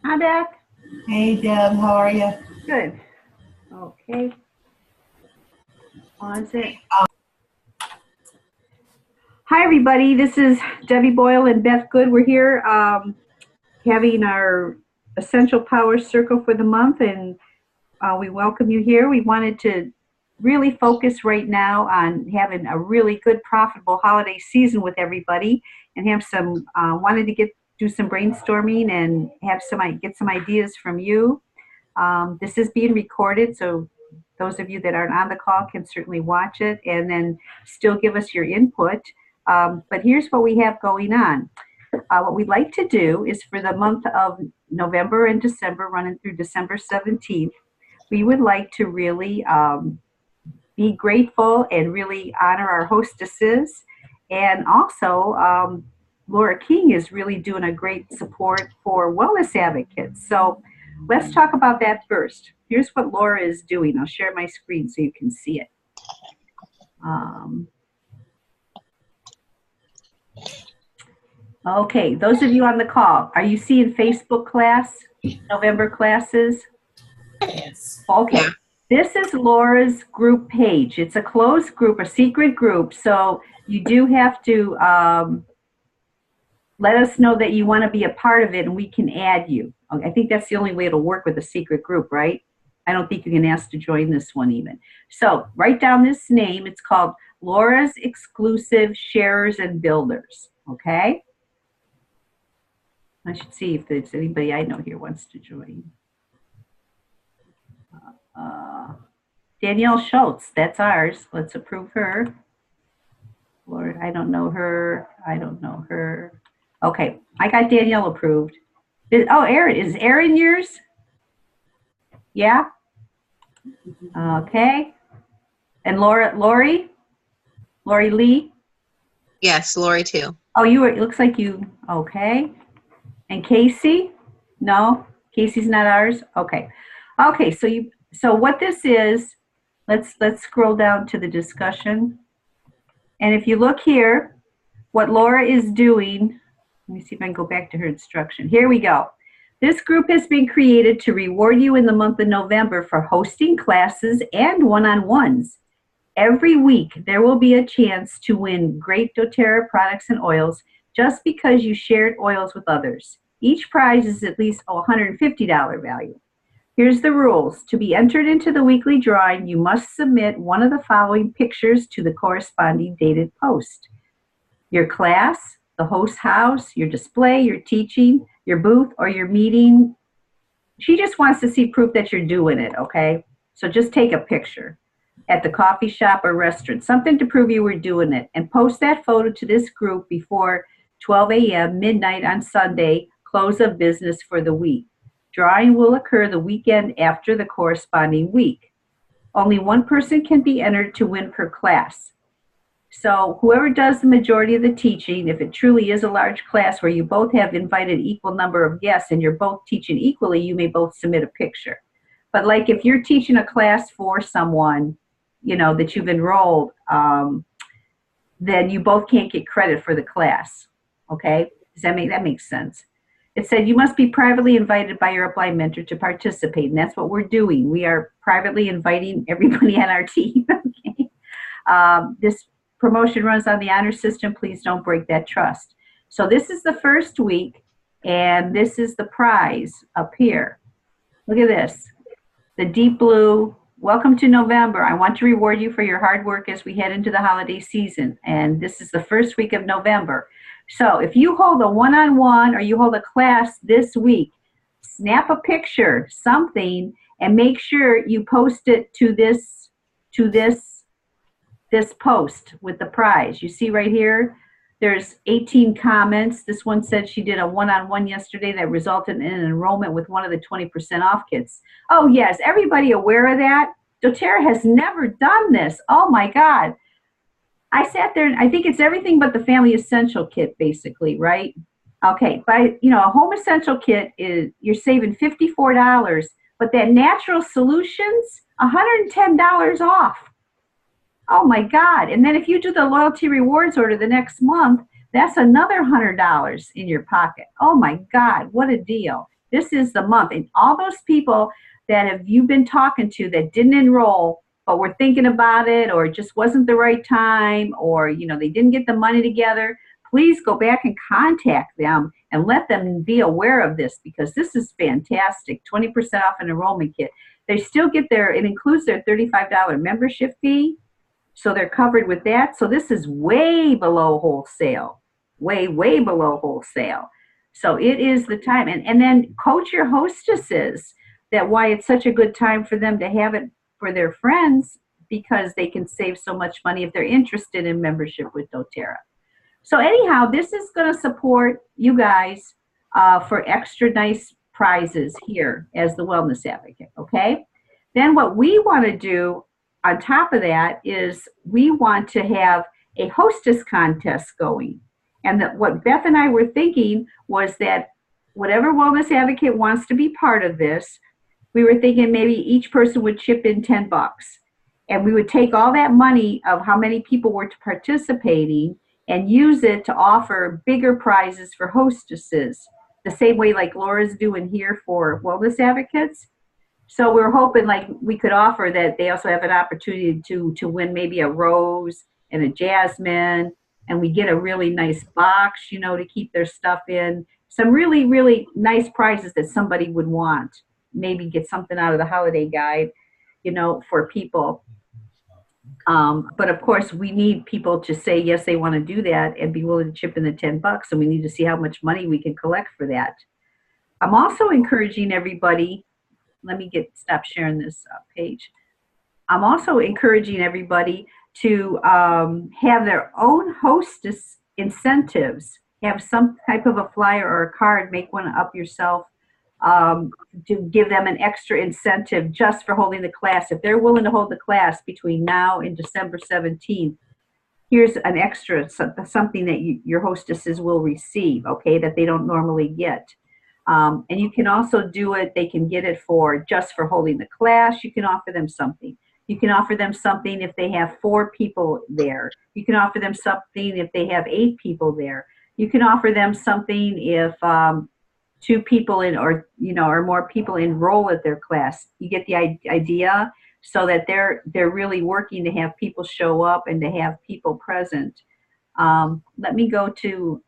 Hi, Beth. Hey Deb, how are you? Good. Okay. Pause it. Hi, everybody. This is Debbie Boyle and Beth Good. We're here having our Essential Power Circle for the month, and we welcome you here. We wanted to really focus right now on having a really good, profitable holiday season with everybody, and have some wanted to do some brainstorming and get some ideas from you. This is being recorded, so those of you that aren't on the call can certainly watch it and then still give us your input. But here's what we have going on. What we'd like to do is for the month of November and December, running through December 17th, we would like to really be grateful and really honor our hostesses. And also, Laura King is really doing a great support for wellness advocates. So let's talk about that first. Here's what Laura is doing. I'll share my screen so you can see it. Okay, those of you on the call, are you seeing Facebook class, November classes? Yes. Okay. Yeah. This is Laura's group page. It's a closed group, a secret group. So you do have to let us know that you want to be a part of it and we can add you. I think that's the only way it'll work with a secret group, right? I don't think you can ask to join this one even. So write down this name. It's called Laura's Exclusive Sharers and Builders. Okay? I should see if there's anybody I know here wants to join. Danielle Schultz, that's ours. Let's approve her. Lord, I don't know her. I don't know her. Okay, I got Danielle approved. Erin, is Erin yours? Yeah? Okay. And Lori Lee? Yes, Lori too. Oh, it looks like you, okay. And Casey? No? Casey's not ours? Okay. Okay, so what this is, let's scroll down to the discussion. And if you look here, what Laura is doing, let me see if I can go back to her instruction. Here we go. This group has been created to reward you in the month of November for hosting classes and one-on-ones. Every week, there will be a chance to win great doTERRA products and oils just because you shared oils with others. Each prize is at least a $150 value. Here's the rules. To be entered into the weekly drawing, you must submit one of the following pictures to the corresponding dated post. Your class, the host house, your display, your teaching, your booth, or your meeting. She just wants to see proof that you're doing it, okay? So just take a picture at the coffee shop or restaurant, something to prove you were doing it, and post that photo to this group before 12 a.m. midnight on Sunday, close of business for the week. Drawing will occur the weekend after the corresponding week. Only one person can be entered to win per class. So whoever does the majority of the teaching, if it truly is a large class where you both have invited equal number of guests and you're both teaching equally, you may both submit a picture. But like if you're teaching a class for someone, that you've enrolled, then you both can't get credit for the class. Okay? That makes sense? It said you must be privately invited by your upline mentor to participate, and that's what we're doing. We are privately inviting everybody on our team. Okay? This promotion runs on the honor system. Please don't break that trust. So this is the first week, and this is the prize up here. Look at this. The deep blue, welcome to November. I want to reward you for your hard work as we head into the holiday season. And this is the first week of November. So if you hold a one-on-one or you hold a class this week, snap a picture, something, and make sure you post it to this post with the prize. You see right here, there's 18 comments. This one said she did a one-on-one yesterday that resulted in an enrollment with one of the 20% off kits. Oh yes, everybody aware of that? doTERRA has never done this. Oh my God. I sat there and I think it's everything but the Family Essential Kit basically, right? Okay, but a home essential kit is, you're saving $54, but that Natural Solutions, $110 off. Oh my God. And then if you do the loyalty rewards order the next month, that's another $100 in your pocket. Oh my God, what a deal. This is the month. And all those people that have you been talking to that didn't enroll, but were thinking about it, or it just wasn't the right time, or, they didn't get the money together, please go back and contact them and let them be aware of this, because this is fantastic. 20% off an enrollment kit. They still get it includes their $35 membership fee. So they're covered with that. So this is way below wholesale, way, way below wholesale. So it is the time. And then coach your hostesses that why it's such a good time for them to have it for their friends, because they can save so much money if they're interested in membership with doTERRA. So anyhow, this is going to support you guys for extra nice prizes here as the Wellness Advocate, okay? Then what we want to do on top of that is we want to have a hostess contest going. And what Beth and I were thinking was that whatever Wellness Advocate wants to be part of this, we were thinking maybe each person would chip in $10. And we would take all that money of how many people were participating and use it to offer bigger prizes for hostesses, the same way like Laura's doing here for Wellness Advocates. So we're hoping like we could offer that they also have an opportunity to win maybe a rose and a jasmine, and we get a really nice box, to keep their stuff in. Some really, really nice prizes that somebody would want. Maybe get something out of the holiday guide, for people. But of course, we need people to say, yes, they want to do that and be willing to chip in the $10. And we need to see how much money we can collect for that. I'm also encouraging everybody. Let me stop sharing this page. I'm also encouraging everybody to have their own hostess incentives. Have some type of a flyer or a card, make one up yourself, to give them an extra incentive just for holding the class. If they're willing to hold the class between now and December 17th, here's an extra, something that your hostesses will receive, okay, that they don't normally get. And you can also do it, they can get it just for holding the class. You can offer them something. You can offer them something if they have 4 people there. You can offer them something if they have 8 people there. You can offer them something if 2 people or more people enroll at their class. You get the idea, so that they're really working to have people show up and to have people present. Let me go to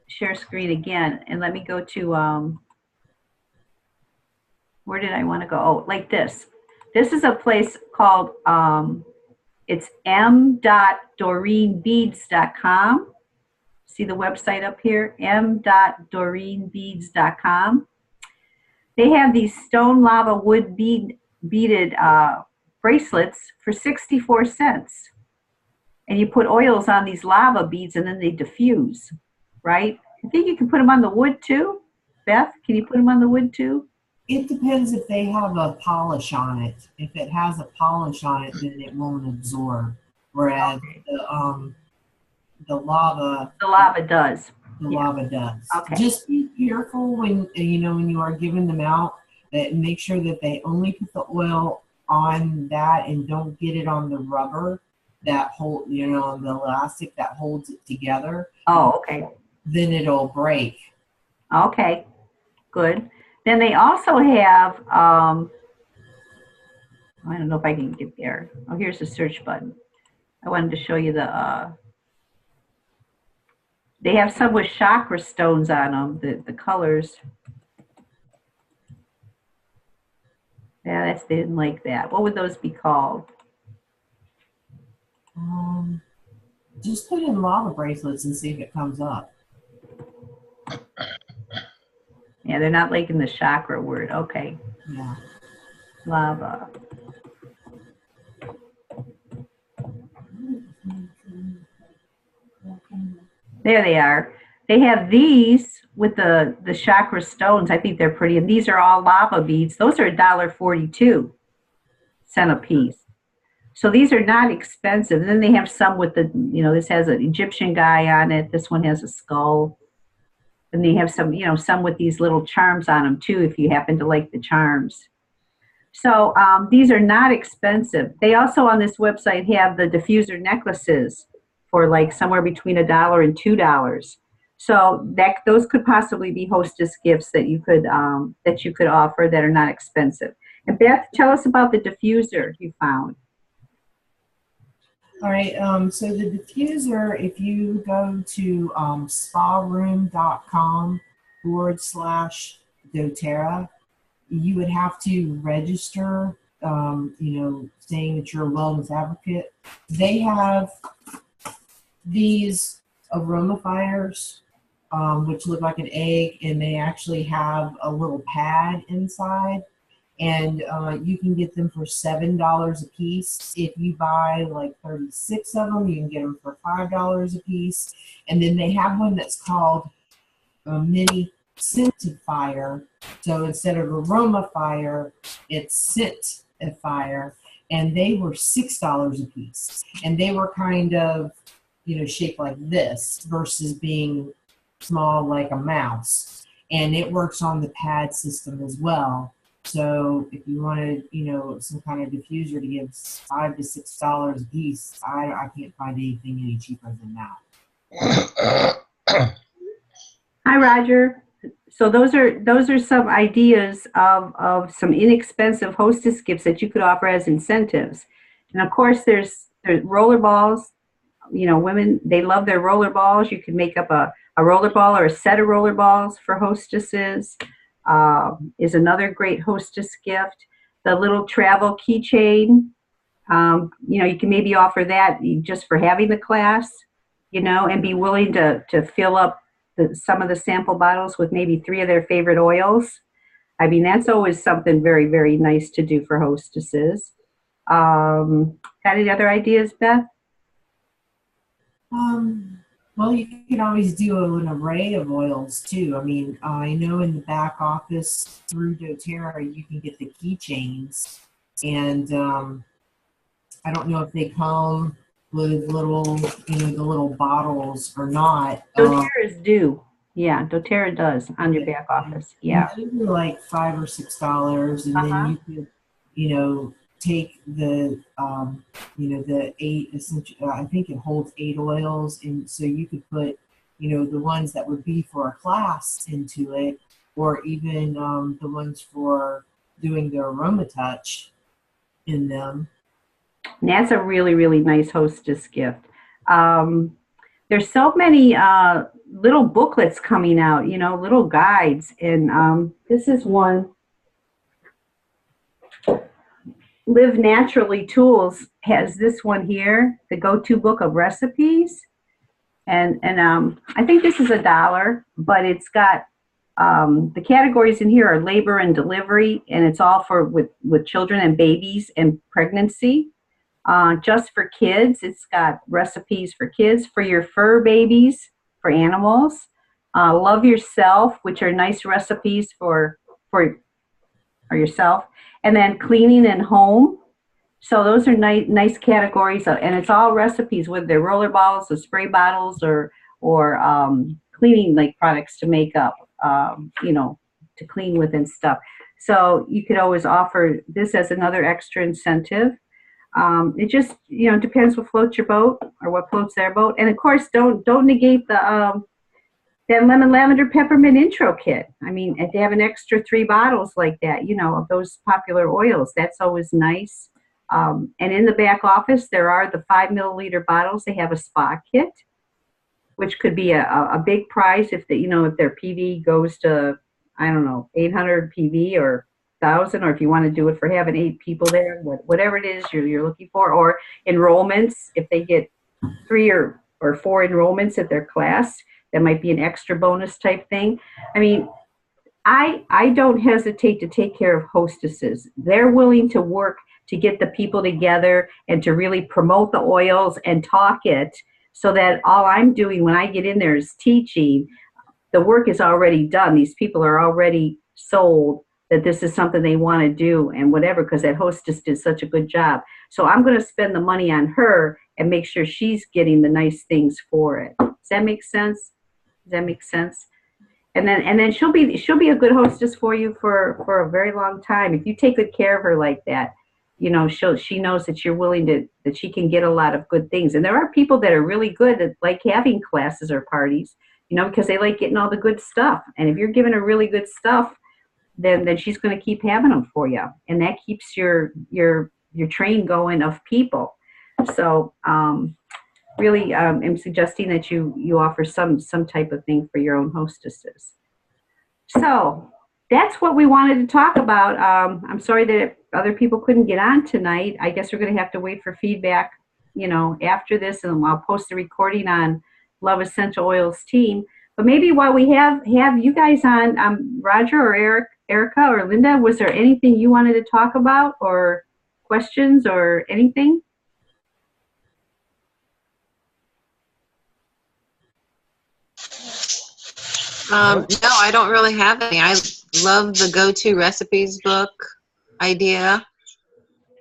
share screen again, and let me go to, where did I want to go? Oh, like this. This is a place called, it's m.doreenbeads.com. See the website up here, m.doreenbeads.com. They have these stone lava wood beaded bracelets for 64 cents. And you put oils on these lava beads and then they diffuse, right? I think you can put them on the wood too. Beth, can you put them on the wood too? It depends if they have a polish on it. If it has a polish on it, then it won't absorb. Whereas the lava does. Lava does. Okay. Just be careful when you are giving them out. That make sure that they only put the oil on that and don't get it on the rubber that hold, the elastic that holds it together. Oh, okay. Then it'll break. Okay, good. Then they also have, I don't know if I can get there. Oh, here's the search button. I wanted to show you they have some with chakra stones on them, the colors. Yeah, they didn't like that. What would those be called? Just put in lava bracelets and see if it comes up. Yeah, they're not liking the chakra word. Okay. Yeah. Lava. There they are. They have these with the chakra stones. I think they're pretty. And these are all lava beads. Those are $1.42 a piece. So these are not expensive. And then they have some with this has an Egyptian guy on it. This one has a skull. And they have some, some with these little charms on them too, if you happen to like the charms. So these are not expensive. They also on this website have the diffuser necklaces for like somewhere between $1 and $2. So those could possibly be hostess gifts that you could offer that are not expensive. And Beth, tell us about the diffuser you found. All right, so the diffuser, if you go to sparoom.com/doTERRA, you would have to register, saying that you're a wellness advocate. They have these aromafiers, which look like an egg, and they actually have a little pad inside. And you can get them for $7 a piece. If you buy like 36 of them, you can get them for $5 a piece. And then they have one that's called a mini scentifier. So instead of aromafier, it's scentifier. And they were $6 a piece. And they were kind of, shaped like this versus being small like a mouse. And it works on the pad system as well. So if you wanted, some kind of diffuser to give $5 to $6 a piece, I can't find anything any cheaper than that. Hi, Roger. So those are some ideas of some inexpensive hostess gifts that you could offer as incentives. And of course, there's roller balls. Women, they love their roller balls. You can make up a roller ball or a set of roller balls for hostesses. Is another great hostess gift. The little travel keychain, you can maybe offer that just for having the class, and be willing to fill up some of the sample bottles with maybe 3 of their favorite oils. I mean, that's always something very, very nice to do for hostesses. Got any other ideas, Beth? Well, you can always do an array of oils too. I mean, I know in the back office through doTERRA, you can get the keychains, and I don't know if they come with little, the little bottles or not. doTERRA's do. Yeah, doTERRA does on your back office. Yeah. Those are like $5 or $6, and then you could, take the, the 8 essential. I think it holds 8 oils, and so you could put, the ones that would be for a class into it, or even the ones for doing the aroma touch in them. And that's a really, really nice hostess gift. There's so many little booklets coming out, little guides, and this is one. Live Naturally Tools has this one here, the go-to book of recipes, and I think this is $1, but it's got the categories in here are labor and delivery, and it's all for with children and babies and pregnancy. Just for kids, it's got recipes for kids, for your fur babies, for animals. Love Yourself, which are nice recipes for yourself. And then cleaning and home. So those are nice categories, and it's all recipes with their roller balls, or spray bottles, or cleaning like products to make up, to clean with and stuff. So you could always offer this as another extra incentive. It just depends what floats your boat or what floats their boat. And of course, don't negate the that lemon lavender peppermint intro kit. I mean, if they have an extra 3 bottles like that, of those popular oils, that's always nice. And in the back office, there are the 5 milliliter bottles. They have a spa kit, which could be a big prize if if their PV goes to, I don't know, 800 PV or 1,000, or if you want to do it for having 8 people there, whatever it is you're looking for, or enrollments, if they get 3 or 4 enrollments at their class. That might be an extra bonus type thing. I mean, I don't hesitate to take care of hostesses. They're willing to work to get the people together and to really promote the oils and talk it, so that all I'm doing when I get in there is teaching. The work is already done. These people are already sold that this is something they want to do and whatever, because that hostess did such a good job. So I'm going to spend the money on her and make sure she's getting the nice things for it. Does that make sense? Does that make sense? And then she'll be a good hostess for you for a very long time if you take good care of her like that. She knows that you're willing that she can get a lot of good things. And there are people that are really good at like having classes or parties. because they like getting all the good stuff. And if you're giving her really good stuff, then she's going to keep having them for you, and that keeps your train going of people. So really, I'm suggesting that you offer some type of thing for your own hostesses. So that's what we wanted to talk about. I'm sorry that other people couldn't get on tonight. I guess we're going to have to wait for feedback, after this, and I'll post the recording on Love Essential Oils team. But maybe while we have you guys on, Roger or Erica or Linda, was there anything you wanted to talk about, or questions or anything? No, I don't really have any. I love the go-to recipes book idea.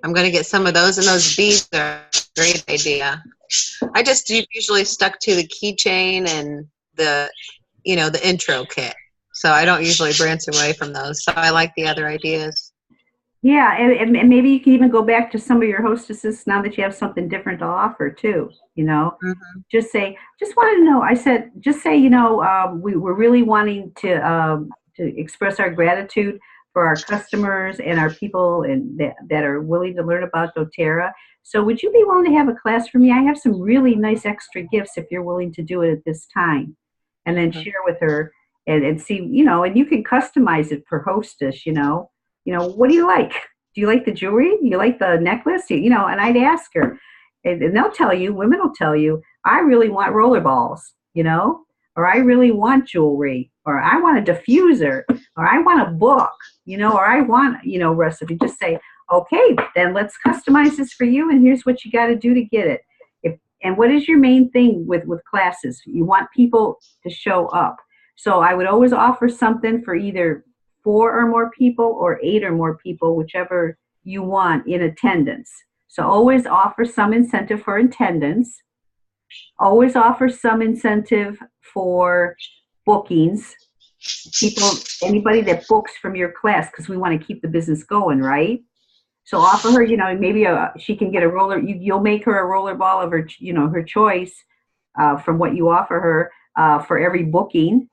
I'm going to get some of those, and those beads are a great idea. I just usually stuck to the keychain and the intro kit. So I don't usually branch away from those. So I like the other ideas. Yeah, and maybe you can even go back to some of your hostesses now that you have something different to offer too. Mm-hmm. Just wanted to know. I said, just say, we were really wanting to express our gratitude for our customers and our people and that are willing to learn about doTERRA. So would you be willing to have a class for me? I have some really nice extra gifts if you're willing to do it at this time, and then share with her and see, and you can customize it per hostess. What do you like? Do you like the jewelry? Do you like the necklace? And I'd ask her, and they'll tell you, women will tell you, I really want roller balls, or I really want jewelry, or I want a diffuser, or I want a book, or I want, recipe. Just say, okay, then let's customize this for you, and here's what you got to do to get it. And what is your main thing with classes? You want people to show up. So I would always offer something for either 4 or more people or 8 or more people, whichever you want in attendance. So always offer some incentive for attendance. Always offer some incentive for bookings. Anybody that books from your class, because we want to keep the business going, right? So offer her, maybe she can get a roller. You'll make her a roller ball of her, her choice from what you offer her for every booking.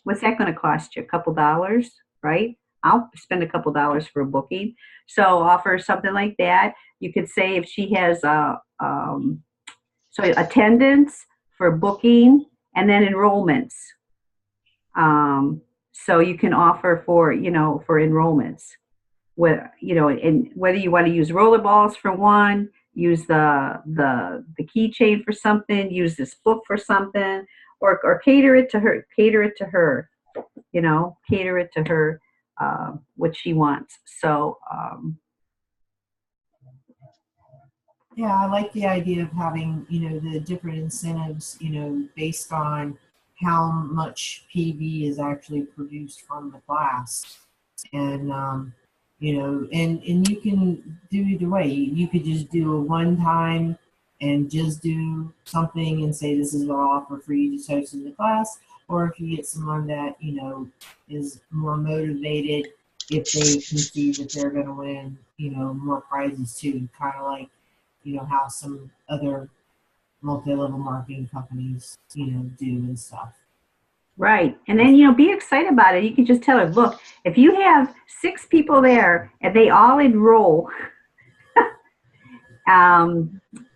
What's that going to cost you? A couple dollars, right? I'll spend a couple dollars for a booking. So offer something like that. You could say if she has so attendance for booking and then enrollments. So you can offer for enrollments. And whether you want to use roller balls for one, use the keychain for something, use this book for something, or cater it to her, cater it to her what she wants. So yeah, I like the idea of having, the different incentives, based on how much PV is actually produced from the class. And, and you can do either way. You could just do a one time and just do something and say, this is what I'll offer for you to host in the class. Or if you get someone that, is more motivated, if they can see that they're going to win, more prizes too, kind of like, how some other multi-level marketing companies, do and stuff. right. And then, be excited about it. You can just tell her, look, if you have 6 people there and they all enroll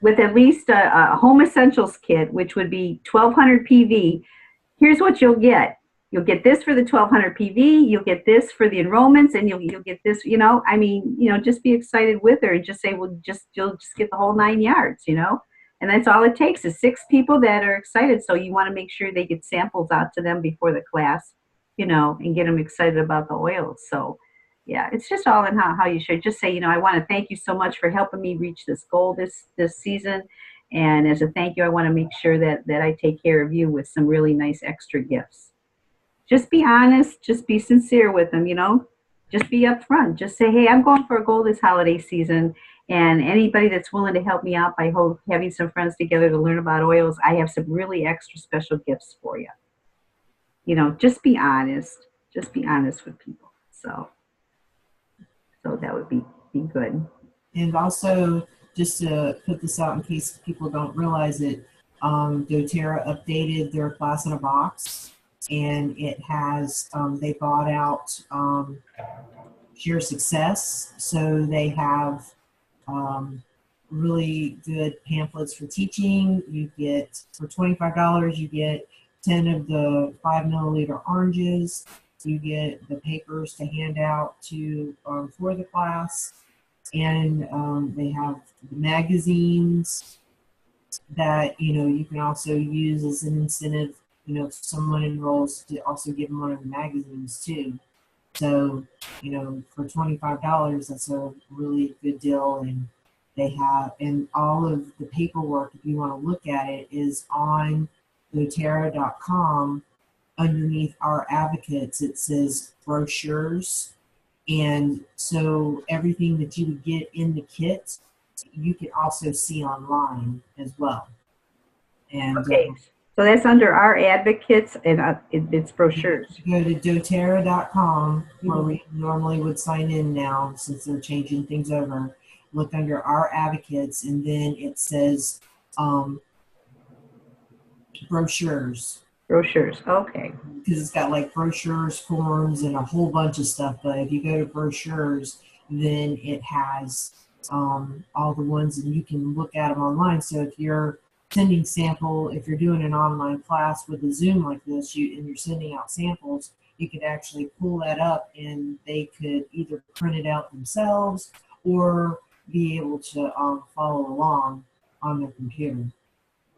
with at least a home essentials kit, which would be 1200 PV, here's what you'll get. You'll get this for the 1200 PV, you'll get this for the enrollments, and you'll get this, just be excited with her and just say, well, you'll just get the whole 9 yards, and that's all it takes is 6 people that are excited. So you want to make sure they get samples out to them before the class, and get them excited about the oils. So yeah, it's just all in how you should just say, I want to thank you so much for helping me reach this goal this season. And as a thank you, I want to make sure that I take care of you with some really nice extra gifts. Just be honest, just be sincere with them, just be upfront. Just say, hey, I'm going for a goal this holiday season, and anybody that's willing to help me out by having some friends together to learn about oils, I have some really extra special gifts for you. Just be honest. Just be honest with people. So that would be good. And also, just to put this out in case people don't realize it, doTERRA updated their class in a box, and it has, they bought out Sheer Success, so they have really good pamphlets for teaching. You get, for $25, you get 10 of the 5 milliliter oranges. You get the papers to hand out to for the class, and they have the magazines that you can also use as an incentive. If someone enrolls, to also give them one of the magazines too. So for $25, that's a really good deal, and they have, and all of the paperwork, if you want to look at it, is on doterra.com. Underneath our advocates, it says brochures. And so everything that you would get in the kit, you can also see online as well. And Okay, so that's under our advocates, and it's brochures. go to doterra.com, where we normally would sign in now, since they're changing things over. Look under our advocates, and then it says brochures. Brochures, okay. Because it's got like brochures, forms, and a whole bunch of stuff. But if you go to brochures, then it has all the ones, and you can look at them online. So if you're sending sample, if you're doing an online class with a Zoom like this, and you're sending out samples, you could actually pull that up, and they could either print it out themselves or be able to follow along on their computer.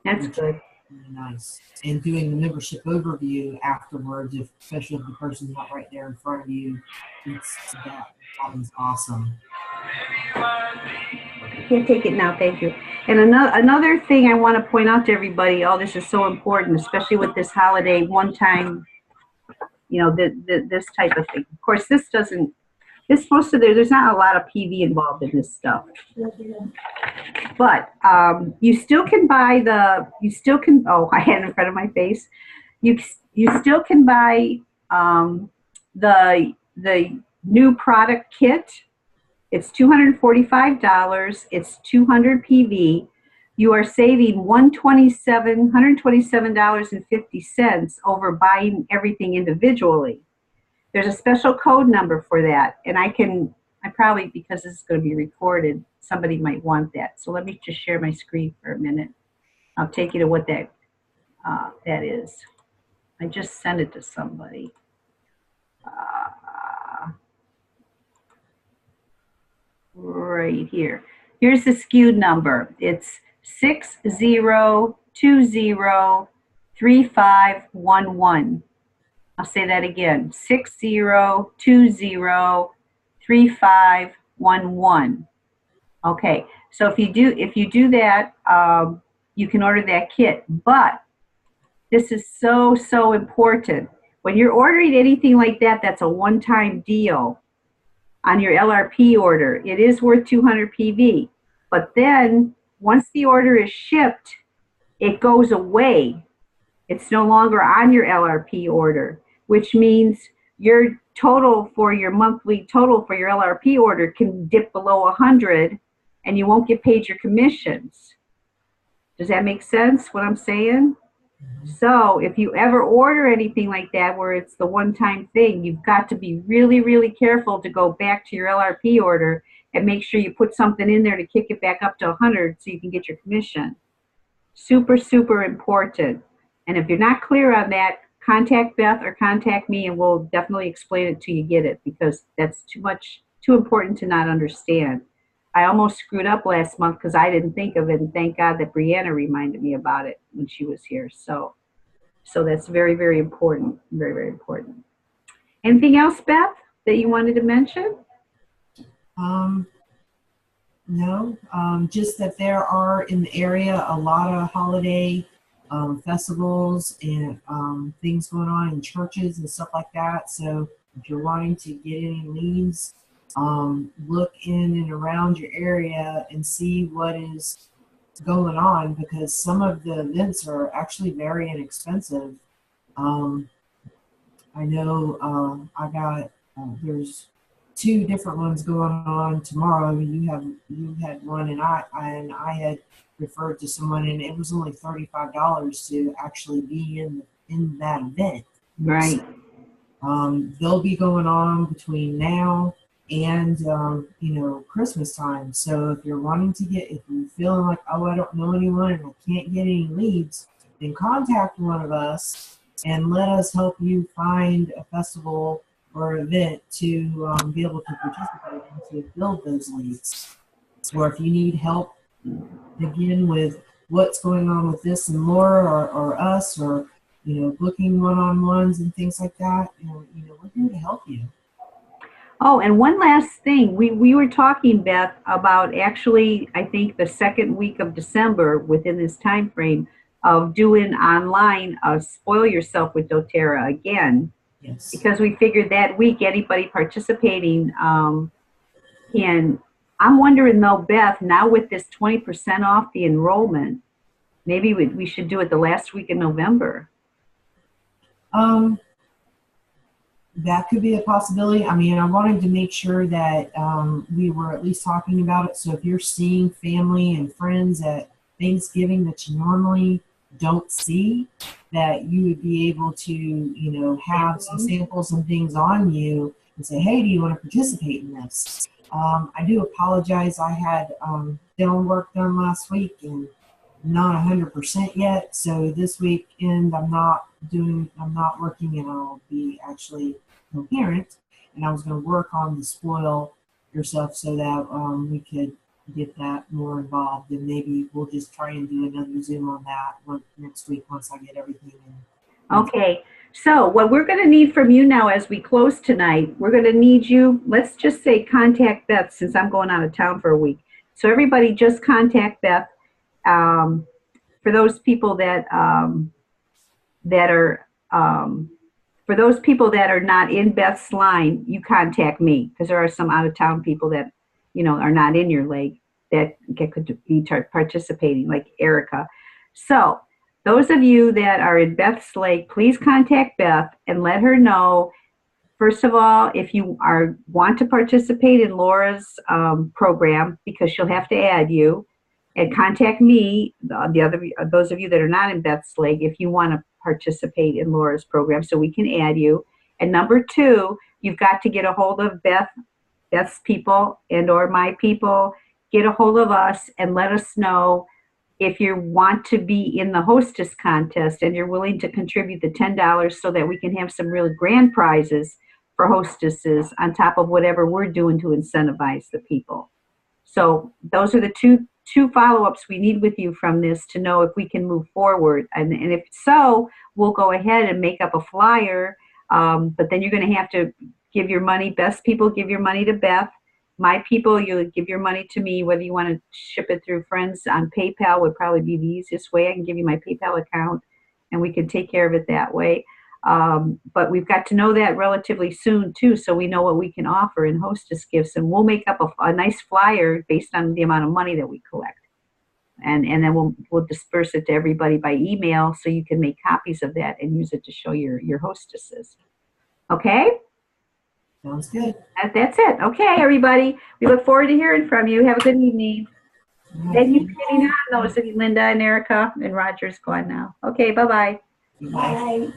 That's good. Really nice. And doing the membership overview afterwards, especially if the person's not right there in front of you, that was awesome. Can't take it now, thank you. And another thing I want to point out to everybody, all this is so important, especially with this holiday one-time, this type of thing. Of course, there's not a lot of PV involved in this stuff. But you still can buy oh, I had it in front of my face. You still can buy the new product kit. It's $245. It's 200 PV. You are saving $127.50 over buying everything individually. There's a special code number for that, and I probably, because this is going to be recorded, somebody might want that. So let me just share my screen for a minute. I'll take you to what that is. I just sent it to somebody. Right here. Here's the SKU number. It's 60203511. I'll say that again, 60203511. Okay, so if you do that, you can order that kit. But this is so important. When you're ordering anything like that, that's a one-time deal on your LRP order. It is worth 200 PV. But then once the order is shipped, it goes away. It's no longer on your LRP order, which means your total for your monthly total for your LRP order can dip below 100, and you won't get paid your commissions. Does that make sense, what I'm saying? So if you ever order anything like that where it's the one-time thing, you've got to be really, really careful to go back to your LRP order and make sure you put something in there to kick it back up to 100 so you can get your commission. Super, super important. And if you're not clear on that, contact Beth or contact me, and we'll definitely explain it till you get it, because that's too important to not understand. I almost screwed up last month because I didn't think of it, and thank God that Brianna reminded me about it when she was here. So that's very, very important. Very, very important. Anything else, Beth, that you wanted to mention? No, just that there are in the area a lot of holiday festivals and things going on in churches and stuff like that. So if you're wanting to get any leads, look in and around your area and see what is going on, because some of the events are actually very inexpensive. I know I got there's two different ones going on tomorrow. You had one, and I had referred to someone, and it was only $35 to actually be in that event. Right. They'll be going on between now and Christmas time. So if you're wanting to if you're feeling like, oh, I don't know anyone and I can't get any leads, then contact one of us and let us help you find a festival or event to be able to participate in to build those leads. Or if you need help again with what's going on with this and Laura or us, or booking one-on-ones and things like that, we're here to help you. Oh, and one last thing. We were talking, Beth, about actually, I think the second week of December, within this time frame, of doing online Spoil Yourself with doTERRA again. Yes. Because we figured that week anybody participating can. I'm wondering though, Beth, now with this 20% off the enrollment, maybe we should do it the last week in November. That could be a possibility. I mean, I wanted to make sure that we were at least talking about it. So if you're seeing family and friends at Thanksgiving that you normally don't see, that you would be able to, have some samples and things on you and say, hey, do you want to participate in this? I do apologize. I had dental work done last week and not 100% yet. So this weekend I'm not working, and I'll be actually coherent. And I was going to work on the Spoil Yourself so that we could get that more involved, and maybe we'll just try and do another Zoom on that next week once I get everything in. Okay, so what we're going to need from you now as we close tonight, we're going to need you, let's just say contact Beth, since I'm going out of town for a week. So everybody just contact Beth. For those people that for those people that are not in Beth's line, you contact me, because there are some out of town people that are not in your leg that could be participating, like Erica. So those of you that are in Beth's leg, please contact Beth and let her know, first of all, if you want to participate in Laura's program, because she'll have to add you, and contact me, those of you that are not in Beth's leg, if you want to participate in Laura's program so we can add you. And number two, you've got to get a hold of Beth's people and or my people. Get a hold of us and let us know if you want to be in the hostess contest and you're willing to contribute the $10 so that we can have some really grand prizes for hostesses on top of whatever we're doing to incentivize the people. So those are the two follow-ups we need with you from this to know if we can move forward. And if so, we'll go ahead and make up a flyer. But then you're going to have to give your money. Best people, give your money to Beth. My people, you give your money to me. Whether you want to ship it through friends on PayPal would probably be the easiest way. I can give you my PayPal account and we can take care of it that way. But we've got to know that relatively soon too, so we know what we can offer in hostess gifts, and we'll make up a nice flyer based on the amount of money that we collect, and then we'll disperse it to everybody by email so you can make copies of that and use it to show your hostesses. Okay? Sounds good. That's it. Okay, everybody. We look forward to hearing from you. Have a good evening. Thank you for getting on, those of you, Linda and Erica, and Roger's gone now. Okay, bye-bye. Bye. Bye.